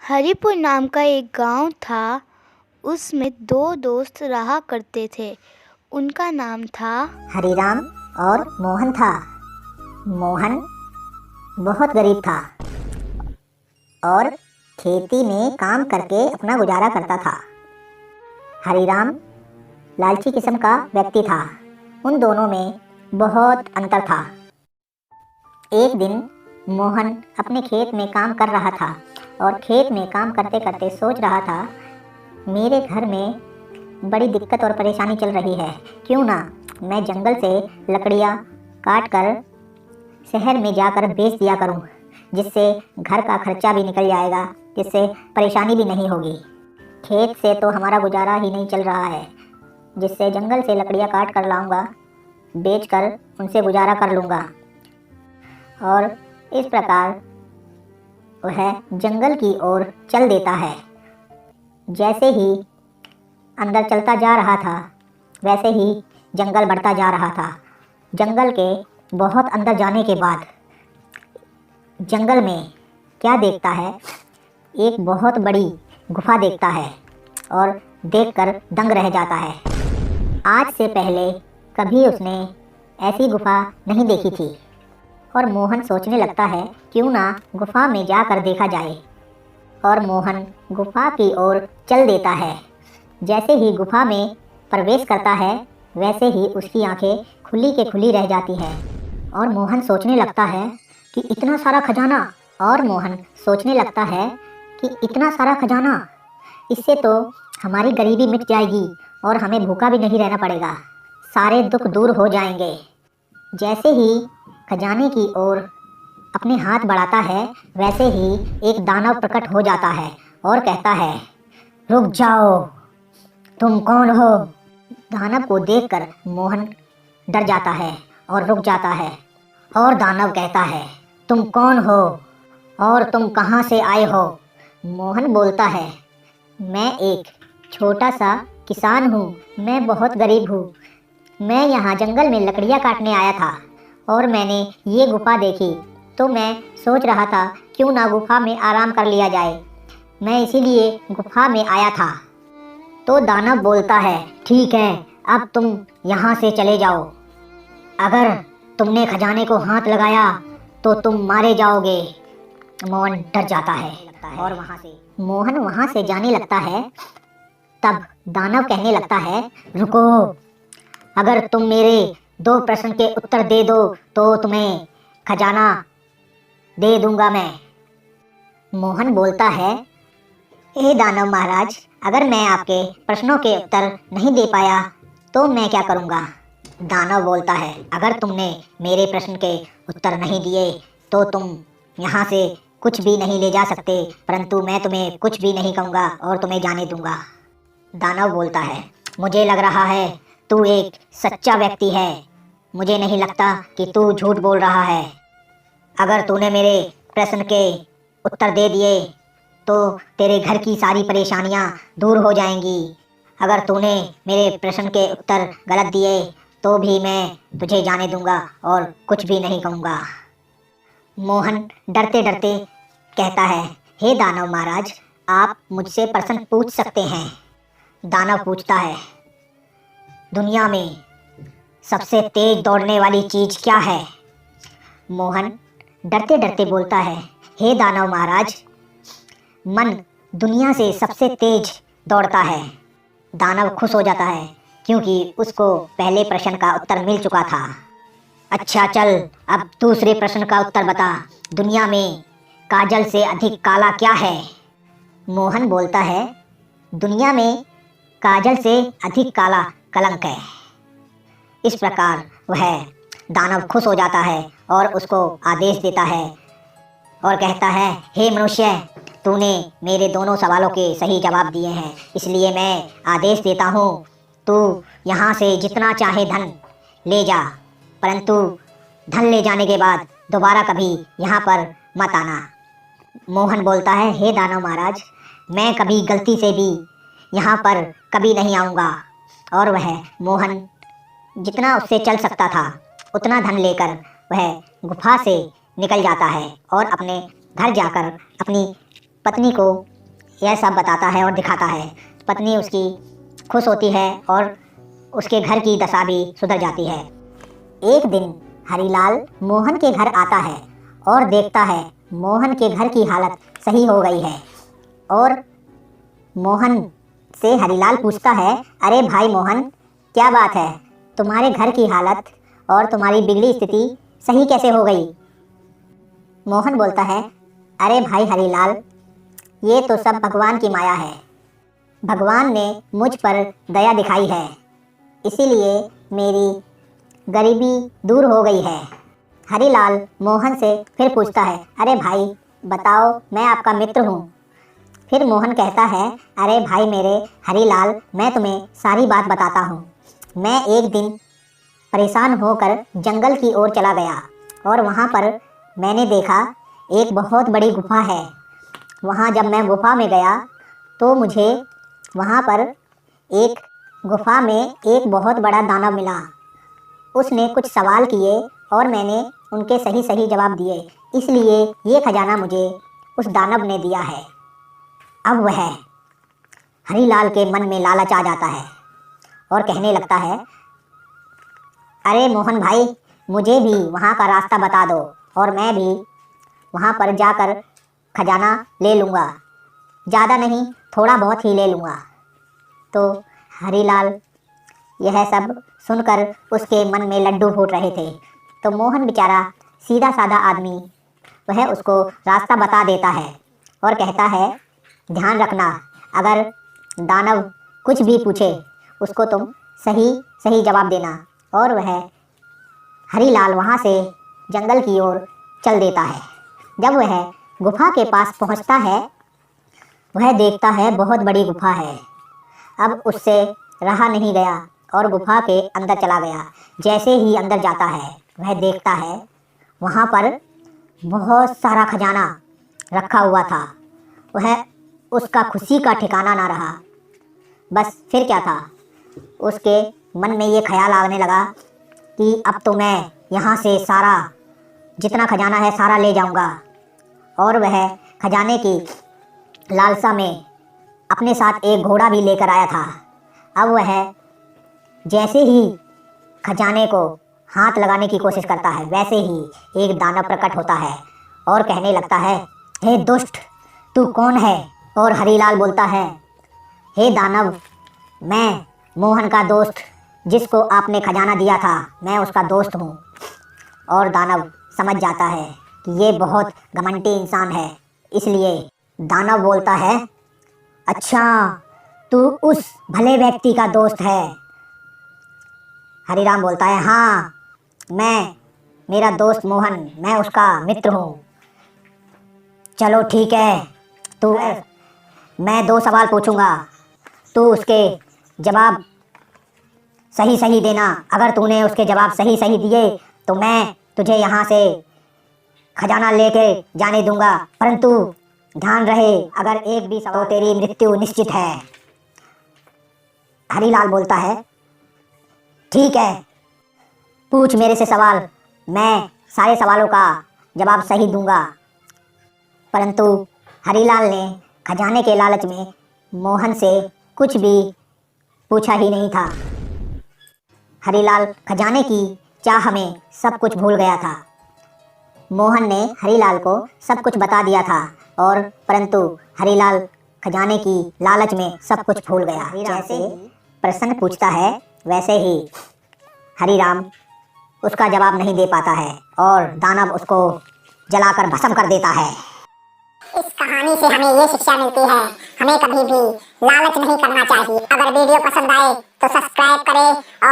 हरिपुर नाम का एक गांव था। उसमें दो दोस्त रहा करते थे। उनका नाम था हरिराम और मोहन था। मोहन बहुत गरीब था और खेती में काम करके अपना गुजारा करता था। हरिराम लालची किस्म का व्यक्ति था। उन दोनों में बहुत अंतर था। एक दिन मोहन अपने खेत में काम कर रहा था और खेत में काम करते करते सोच रहा था, मेरे घर में बड़ी दिक्कत और परेशानी चल रही है। क्यों ना मैं जंगल से लकड़ियाँ काट कर शहर में जाकर बेच दिया करूं, जिससे घर का खर्चा भी निकल जाएगा, जिससे परेशानी भी नहीं होगी। खेत से तो हमारा गुजारा ही नहीं चल रहा है, जिससे जंगल से लकड़ियाँ काट कर लाऊंगा, बेच कर उनसे गुजारा कर लूँगा। और इस प्रकार वह जंगल की ओर चल देता है। जैसे ही अंदर चलता जा रहा था, वैसे ही जंगल बढ़ता जा रहा था। जंगल के बहुत अंदर जाने के बाद जंगल में क्या देखता है, एक बहुत बड़ी गुफा देखता है और देखकर दंग रह जाता है। आज से पहले कभी उसने ऐसी गुफा नहीं देखी थी और मोहन सोचने लगता है, क्यों ना गुफा में जाकर देखा जाए। और मोहन गुफा की ओर चल देता है। जैसे ही गुफा में प्रवेश करता है, वैसे ही उसकी आंखें खुली के खुली रह जाती है और मोहन सोचने लगता है कि इतना सारा खजाना। और मोहन सोचने लगता है कि इतना सारा खजाना, इससे तो हमारी गरीबी मिट जाएगी और हमें भूखा भी नहीं रहना पड़ेगा, सारे दुख दूर हो जाएंगे। जैसे ही खजाने की ओर अपने हाथ बढ़ाता है, वैसे ही एक दानव प्रकट हो जाता है और कहता है, रुक जाओ, तुम कौन हो? दानव को देखकर मोहन डर जाता है और रुक जाता है। और दानव कहता है, तुम कौन हो और तुम कहाँ से आए हो? मोहन बोलता है, मैं एक छोटा सा किसान हूँ, मैं बहुत गरीब हूँ। मैं यहाँ जंगल में लकड़ियाँ काटने आया था और मैंने ये गुफा देखी, तो मैं सोच रहा था क्यों ना गुफा में आराम कर लिया जाए, मैं इसीलिए गुफा में आया था। तो दानव बोलता है, ठीक है, अब तुम यहाँ से चले जाओ। अगर तुमने खजाने को हाथ लगाया तो तुम मारे जाओगे। मोहन डर जाता है और मोहन वहाँ से जाने लगता है। तब दानव कहने लगता है, रुको, अगर तुम मेरे 2 प्रश्न के उत्तर दे दो तो तुम्हें खजाना दे दूंगा मैं। मोहन बोलता है, हे दानव महाराज, अगर मैं आपके प्रश्नों के उत्तर नहीं दे पाया तो मैं क्या करूंगा? दानव बोलता है, अगर तुमने मेरे प्रश्न के उत्तर नहीं दिए तो तुम यहाँ से कुछ भी नहीं ले जा सकते, परंतु मैं तुम्हें कुछ भी नहीं कहूँगा और तुम्हें जाने दूंगा। दानव बोलता है, मुझे लग रहा है तू एक सच्चा व्यक्ति है, मुझे नहीं लगता कि तू झूठ बोल रहा है। अगर तूने मेरे प्रश्न के उत्तर दे दिए तो तेरे घर की सारी परेशानियां दूर हो जाएंगी। अगर तूने मेरे प्रश्न के उत्तर गलत दिए तो भी मैं तुझे जाने दूंगा और कुछ भी नहीं कहूँगा। मोहन डरते डरते कहता है, हे दानव महाराज, आप मुझसे प्रश्न पूछ सकते हैं। दानव पूछता है, दुनिया में सबसे तेज दौड़ने वाली चीज़ क्या है? मोहन डरते डरते बोलता है, हे दानव महाराज, मन दुनिया से सबसे तेज दौड़ता है। दानव खुश हो जाता है क्योंकि उसको पहले प्रश्न का उत्तर मिल चुका था। अच्छा चल, अब दूसरे प्रश्न का उत्तर बता, दुनिया में काजल से अधिक काला क्या है? मोहन बोलता है, दुनिया में काजल से अधिक काला कलंक है। इस प्रकार वह दानव खुश हो जाता है और उसको आदेश देता है और कहता है, हे मनुष्य, तूने मेरे दोनों सवालों के सही जवाब दिए हैं, इसलिए मैं आदेश देता हूँ, तू यहाँ से जितना चाहे धन ले जा, परंतु धन ले जाने के बाद दोबारा कभी यहाँ पर मत आना। मोहन बोलता है, हे दानव महाराज, मैं कभी गलती से भी यहाँ पर कभी नहीं आऊँगा। और वह मोहन जितना उससे चल सकता था उतना धन लेकर वह गुफा से निकल जाता है और अपने घर जाकर अपनी पत्नी को यह सब बताता है और दिखाता है। पत्नी उसकी खुश होती है और उसके घर की दशा भी सुधर जाती है। एक दिन हरीलाल मोहन के घर आता है और देखता है मोहन के घर की हालत सही हो गई है। और मोहन से हरीलाल पूछता है, अरे भाई मोहन, क्या बात है, तुम्हारे घर की हालत और तुम्हारी बिगड़ी स्थिति सही कैसे हो गई? मोहन बोलता है, अरे भाई हरीलाल, ये तो सब भगवान की माया है। भगवान ने मुझ पर दया दिखाई है, इसीलिए मेरी गरीबी दूर हो गई है। हरीलाल मोहन से फिर पूछता है, अरे भाई बताओ, मैं आपका मित्र हूँ। फिर मोहन कहता है, अरे भाई मेरे हरीलाल, मैं तुम्हें सारी बात बताता हूँ। मैं एक दिन परेशान होकर जंगल की ओर चला गया और वहाँ पर मैंने देखा एक बहुत बड़ी गुफा है। वहाँ जब मैं गुफा में गया तो मुझे वहाँ पर एक गुफा में एक बहुत बड़ा दानव मिला। उसने कुछ सवाल किए और मैंने उनके सही सही जवाब दिए, इसलिए ये खजाना मुझे उस दानव ने दिया है। अब वह हरीलाल के मन में लालच आ जाता है और कहने लगता है, अरे मोहन भाई, मुझे भी वहाँ का रास्ता बता दो और मैं भी वहाँ पर जाकर खजाना ले लूँगा। ज़्यादा नहीं, थोड़ा बहुत ही ले लूँगा। तो हरीलाल यह सब सुनकर उसके मन में लड्डू फूट रहे थे। तो मोहन बेचारा सीधा साधा आदमी, वह उसको रास्ता बता देता है और कहता है, ध्यान रखना, अगर दानव कुछ भी पूछे उसको तुम सही सही जवाब देना। और वह हरीलाल वहाँ से जंगल की ओर चल देता है। जब वह गुफा के पास पहुँचता है, वह देखता है बहुत बड़ी गुफा है। अब उससे रहा नहीं गया और गुफा के अंदर चला गया। जैसे ही अंदर जाता है, वह देखता है वहाँ पर बहुत सारा खजाना रखा हुआ था। वह उसका खुशी का ठिकाना ना रहा। बस फिर क्या था, उसके मन में ये ख्याल आने लगा कि अब तो मैं यहाँ से सारा जितना खजाना है सारा ले जाऊँगा। और वह खजाने की लालसा में अपने साथ एक घोड़ा भी लेकर आया था। अब वह जैसे ही खजाने को हाथ लगाने की कोशिश करता है, वैसे ही एक दानव प्रकट होता है और कहने लगता है, हे दुष्ट, तू कौन है? और हरीलाल बोलता है, हे दानव, मैं मोहन का दोस्त, जिसको आपने खजाना दिया था, मैं उसका दोस्त हूँ। और दानव समझ जाता है कि ये बहुत घमंडी इंसान है, इसलिए दानव बोलता है, अच्छा, तू उस भले व्यक्ति का दोस्त है? हरीराम बोलता है, हाँ, मेरा दोस्त मोहन, मैं उसका मित्र हूँ। चलो ठीक है, मैं 2 सवाल पूछूंगा, तू उसके जवाब सही सही देना। अगर तूने उसके जवाब सही सही दिए तो मैं तुझे यहाँ से खजाना लेके जाने दूंगा, परंतु ध्यान रहे, अगर एक भी सवाल तो तेरी मृत्यु निश्चित है। हरीलाल बोलता है, ठीक है, पूछ मेरे से सवाल, मैं सारे सवालों का जवाब सही दूंगा। परंतु हरीलाल ने खजाने के लालच में मोहन से कुछ भी पूछा ही नहीं था। हरीलाल खजाने की चाह में सब कुछ भूल गया था। मोहन ने हरीलाल को सब कुछ बता दिया था और परंतु हरीलाल खजाने की लालच में सब कुछ भूल गया। जैसे प्रश्न पूछता है, वैसे ही हरीराम उसका जवाब नहीं दे पाता है और दानव उसको जलाकर भस्म कर देता है। इस कहानी से हमें ये शिक्षा मिलती है, हमें कभी भी लालच नहीं करना चाहिए। अगर वीडियो पसंद आए तो सब्सक्राइब करें और